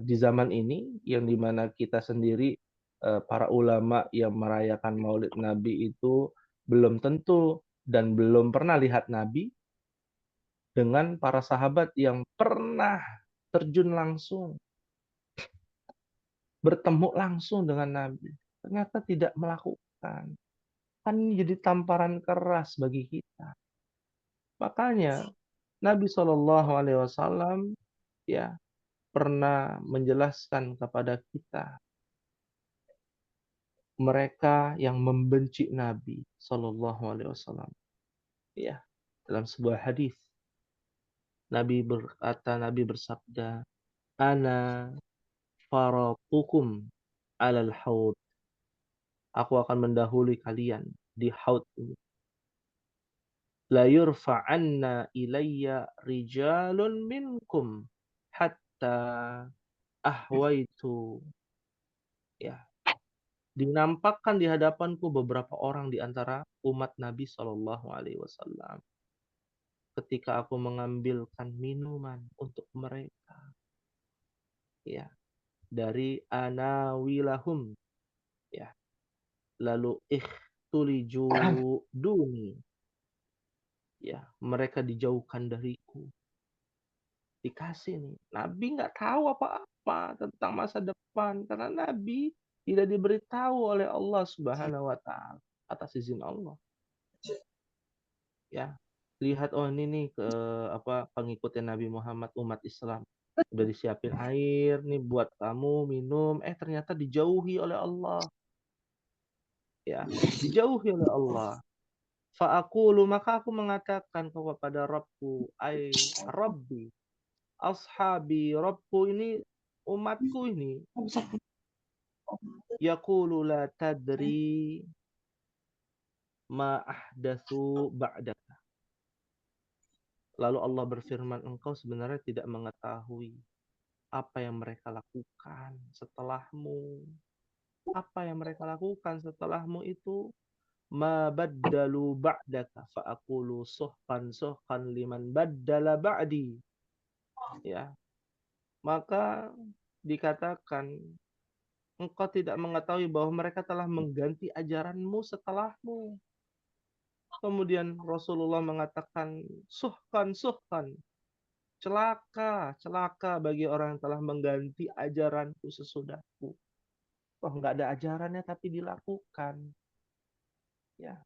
di zaman ini, yang dimana kita sendiri para ulama yang merayakan Maulid Nabi itu belum tentu dan belum pernah lihat Nabi, dengan para sahabat yang pernah terjun langsung, bertemu langsung dengan Nabi, ternyata tidak melakukan. Kan ini jadi tamparan keras bagi kita. Makanya Nabi Shallallahu Alaihi Wasallam ya pernah menjelaskan kepada kita, mereka yang membenci Nabi Shallallahu Alaihi Wasallam, ya, dalam sebuah hadis Nabi berkata, Nabi bersabda, "Ana faraqukum alal haud." Aku akan mendahului kalian di haud ini. La yurfa'anna ilayya rijalun minkum hatta ahwaitu. Ya, dinampakkan di hadapanku beberapa orang di antara umat Nabi Shallallahu Alaihi Wasallam. Ketika aku mengambilkan minuman untuk mereka, ya, dari anawilahum, ya, lalu ikhtuliju duni, ya, mereka dijauhkan dariku. Dikasih nih, Nabi nggak tahu apa-apa tentang masa depan karena Nabi tidak diberitahu oleh Allah Subhanahu Wa Taala atas izin Allah. Ya, lihat, oh ini nih pengikutnya Nabi Muhammad, umat Islam, udah disiapin air nih buat kamu minum, ternyata dijauhi oleh Allah, ya, dijauhi oleh Allah. Fa'aqulu, maka aku mengatakan kepada Rabbku, ai Rabbi, ashabi, Rabbku ini umatku ini, yaqulu la tadri ma ahdatsu ba'dak. Lalu Allah berfirman, engkau sebenarnya tidak mengetahui apa yang mereka lakukan setelahmu. Apa yang mereka lakukan setelahmu itu, ma baddalu ba'daka fa'aqulu suhqan suhqan liman baddala ba'di. Ya, maka dikatakan engkau tidak mengetahui bahwa mereka telah mengganti ajaranmu setelahmu. Kemudian Rasulullah mengatakan, suhkan, suhkan. Celaka, celaka bagi orang yang telah mengganti ajaranku sesudahku. Oh, nggak ada ajarannya tapi dilakukan. Ya,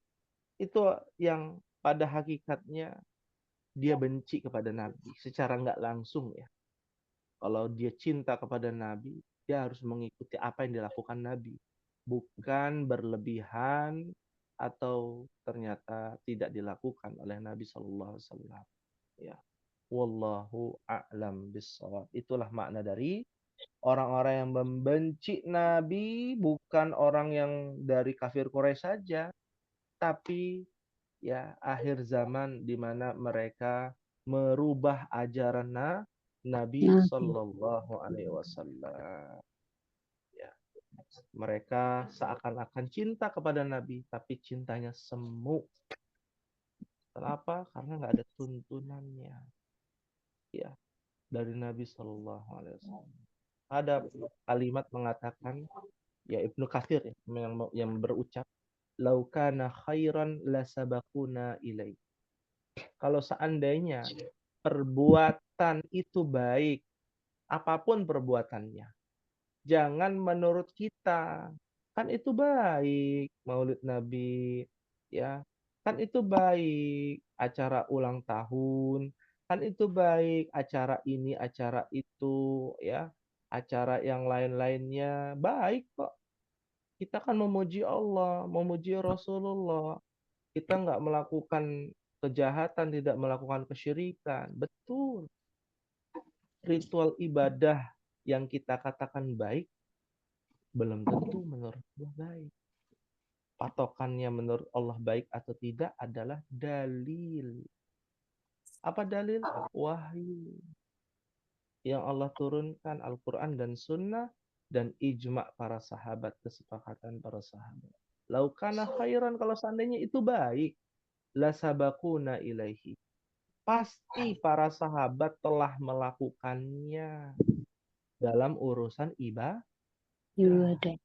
itu yang pada hakikatnya dia benci kepada Nabi secara nggak langsung ya. Kalau dia cinta kepada Nabi, dia harus mengikuti apa yang dilakukan Nabi. bukan berlebihan atau ternyata tidak dilakukan oleh Nabi Shallallahu Alaihi Wasallam. Ya, wallahu a'lam bissawab. Itulah makna dari orang-orang yang membenci Nabi, bukan orang yang dari kafir Quraisy saja, tapi ya akhir zaman di mana mereka merubah ajaran Nabi Nabi. Shallallahu Alaihi Wasallam. Ya, mereka seakan-akan cinta kepada Nabi, tapi cintanya semu. Kenapa? Karena nggak ada tuntunannya. Ya, dari Nabi Shallallahu Alaihi Wasallam. Ada kalimat mengatakan, ya Ibnu Katsir ya, yang berucap, laukana khairan lasabakuna ilaih. Kalau seandainya perbuatan itu baik, apapun perbuatannya, jangan menurut kita. Kan itu baik Maulid Nabi, ya. Kan itu baik acara ulang tahun, kan itu baik acara ini, acara itu, ya. Acara yang lain-lainnya baik kok. Kita kan memuji Allah, memuji Rasulullah. Kita nggak melakukan kejahatan, tidak melakukan kesyirikan. Betul. Ritual ibadah yang kita katakan baik, belum tentu menurut Allah baik. Patokannya menurut Allah baik atau tidak adalah dalil. Apa dalil? Wahyu. Yang Allah turunkan, Al-Quran dan Sunnah, dan ijma' para sahabat, kesepakatan para sahabat. Laukana khairan, kalau seandainya itu baik, la sabakuna ilaihi. Pasti para sahabat telah melakukannya dalam urusan ibadah. Ibadah.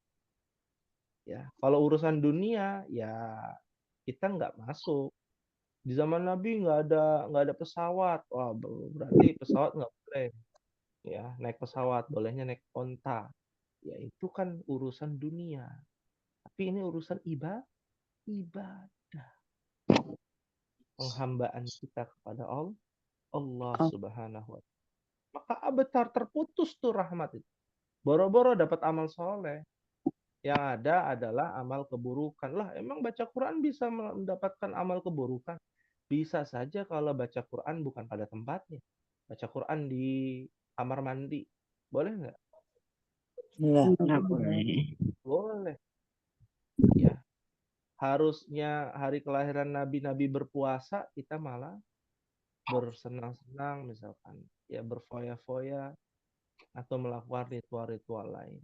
Ya, kalau urusan dunia, ya kita nggak masuk. Di zaman Nabi nggak ada pesawat. Wah, berarti pesawat nggak boleh. Ya, naik pesawat, bolehnya naik onta. Ya, itu kan urusan dunia. Tapi ini urusan ibadah. Penghambaan kita kepada Allah Subhanahu wa Ta'ala. Maka betar terputus tuh rahmat itu. Boro-boro dapat amal soleh. Yang ada adalah amal keburukan. Lah, emang baca Quran bisa mendapatkan amal keburukan? Bisa saja kalau baca Quran bukan pada tempatnya. Baca Quran di kamar mandi. Boleh nggak? Enggak. Boleh. Ya. Harusnya hari kelahiran Nabi berpuasa, kita malah bersenang-senang misalkan. Ya, berfoya-foya atau melakukan ritual-ritual lain.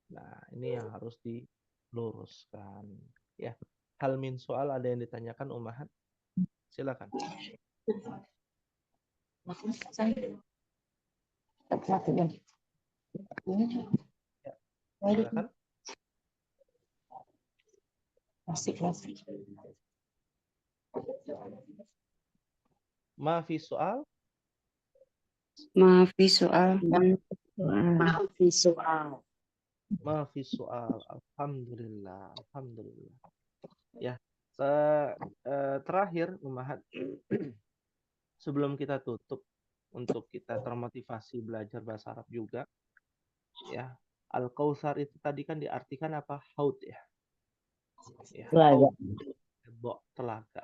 Nah, ini yang harus diluruskan. Ya. Hal min soal ada yang ditanyakan Ummahat? Silakan. Ya, silakan. Maafi soal? Maafi soal. Maafi soal. Maafi soal. Alhamdulillah. Alhamdulillah. Ya, terakhir Ummahat, sebelum kita tutup, untuk kita termotivasi belajar bahasa Arab juga, ya, Al-Kautsar itu tadi kan diartikan apa? Haud ya. Ya, Telaga. haud, telaga.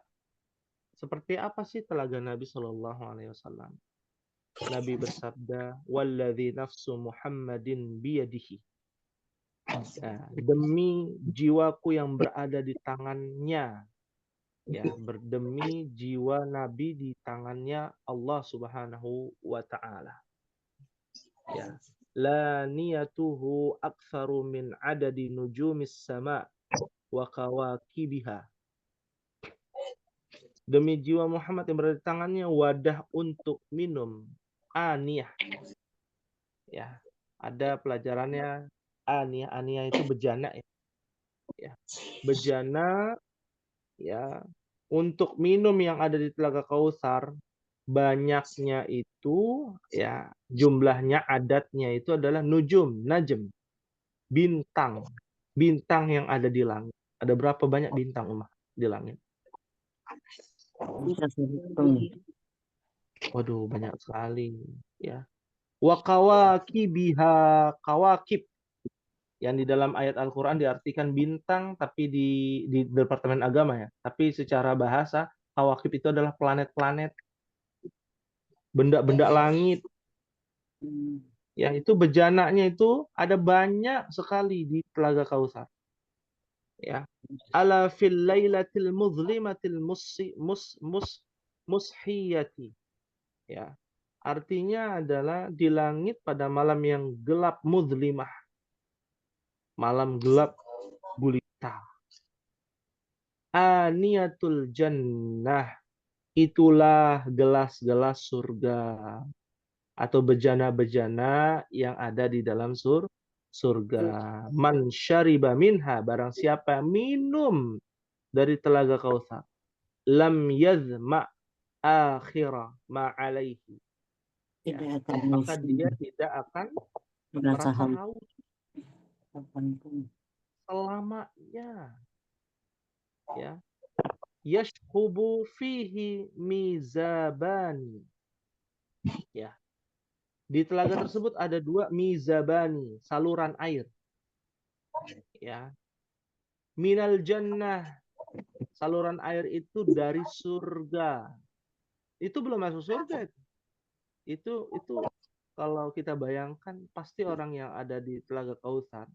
Seperti apa sih telaga Nabi Shallallahu Alaihi Wasallam? Nabi bersabda, "Walladzi nafsu Muhammadin biyadihi." Nah, demi jiwaku yang berada di tangannya, ya, berdemi jiwa Nabi di tangannya Allah Subhanahu wa Ta'ala. Ya, la niyatuhu aktsaru min adadi nujumis sama wa kawakibiha. Demi jiwa Muhammad yang berada di tangannya, wadah untuk minum, aniyah. Ya, ada pelajarannya aniyah. Aniyah itu bejana ya. Ya, bejana ya untuk minum yang ada di Telaga Kautsar, banyaknya itu ya, jumlahnya, adatnya itu adalah nujum, najm, bintang. Bintang yang ada di langit. Ada berapa banyak bintang Umar di langit? Bisa dihitung. Waduh, banyak sekali ya. Wa kawakibiha, kawakib. Yang di dalam ayat Al-Quran diartikan bintang, tapi di Departemen Agama ya. Tapi secara bahasa, kawakib itu adalah planet-planet, benda-benda langit. Ya, itu bejananya itu ada banyak sekali di Telaga Kautsar. Ya. Ala fil lailatil muzlimatil mushiyati. Ya. Artinya adalah di langit pada malam yang gelap muzlimah. Malam gelap gulita. Aniyatul jannah, itulah gelas-gelas surga atau bejana-bejana yang ada di dalam surga. Man syariba minha, barang siapa minum dari Telaga Kautsar, lam yazma akhira ma alaihi. Tidak akan Maka musim dia tidak akan merasa merasa haus haus kapanpun. selamanya. Ya. Yashkubu fihi mizabani. Ya. Di telaga tersebut ada 2 mizabani, saluran air. Ya. Minal jannah, saluran air itu dari surga. Itu belum masuk surga itu. Itu kalau kita bayangkan pasti orang yang ada di Telaga Kautsar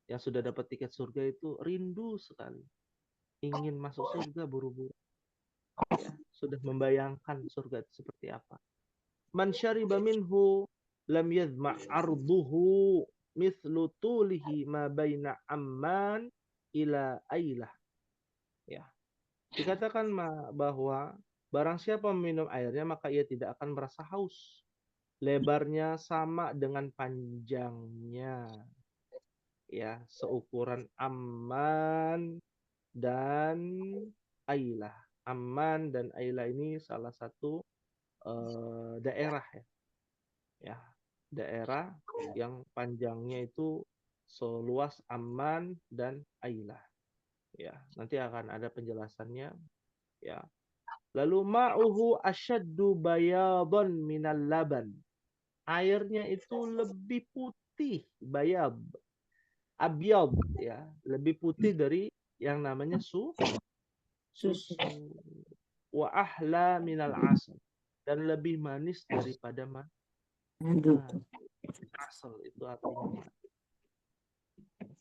yang sudah dapat tiket surga itu rindu sekali. Ingin masuk surga buru-buru. Ya, sudah membayangkan surga itu seperti apa. Man syariba minhu lam yazma' arduhu mithlu tulihi ma baina Amman ila Ailah. Ya. Dikatakan bahwa barang siapa minum airnya maka ia tidak akan merasa haus. Lebarnya sama dengan panjangnya. Ya, seukuran Amman dan Ailah. Amman dan Ailah ini salah satu daerah ya. Ya, daerah yang panjangnya itu seluas Amman dan Ailah. Ya, nanti akan ada penjelasannya. Ya. Lalu ma'uhu asyaddu bayadun minal laban. Airnya itu lebih putih, bayab, abyad ya, lebih putih dari yang namanya susu. Wa ahla minal asal, dan lebih manis daripada asal, itu artinya.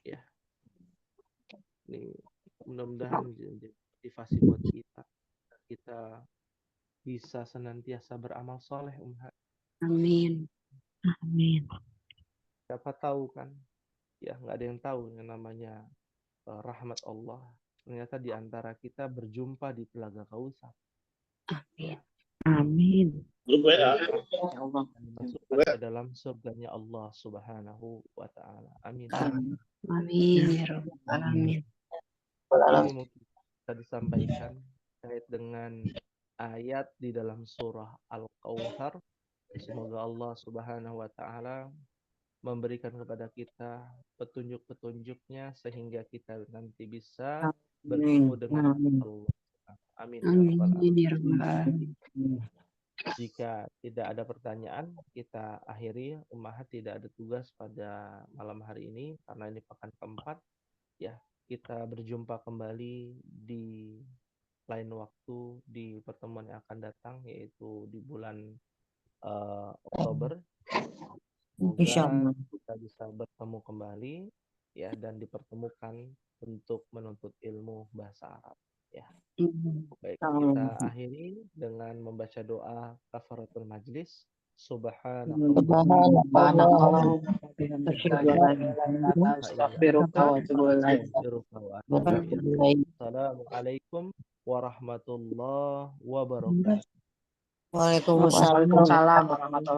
Ya. Ini mudah-mudahan jadi motivasi buat kita bisa senantiasa beramal soleh, Umha. Amin. Amin. Siapa tahu kan, ya nggak ada yang tahu yang namanya rahmat Allah. Ternyata di antara kita berjumpa di Telaga Kautsar. Amin. Amin. Ya Allah. Masukkan ke dalam surganya Allah Subhanahu wa Ta'ala. Amin. Amin ya Rabbal alamin. Ini mungkin bisa disampaikan terkait dengan ayat di dalam surah Al-Kautsar. Semoga Allah Subhanahu wa Ta'ala memberikan kepada kita petunjuk-petunjuknya sehingga kita nanti bisa bertemu dengan Allah. Amin. Amin ya Rabbal alamin. Jika tidak ada pertanyaan, kita akhiri. Ummahat tidak ada tugas pada malam hari ini karena ini pekan keempat. Ya, kita berjumpa kembali di lain waktu di pertemuan yang akan datang, yaitu di bulan Oktober. Semoga kita bisa bertemu kembali ya, dan dipertemukan untuk menuntut ilmu bahasa Arab ya. Baik, kita akhiri dengan membaca doa kafaratul majlis. Subhanallah. Assalamualaikum warahmatullahi wabarakatuh. Waalaikumsalam. Waalaikumsalam warahmatullahi wabarakatuh.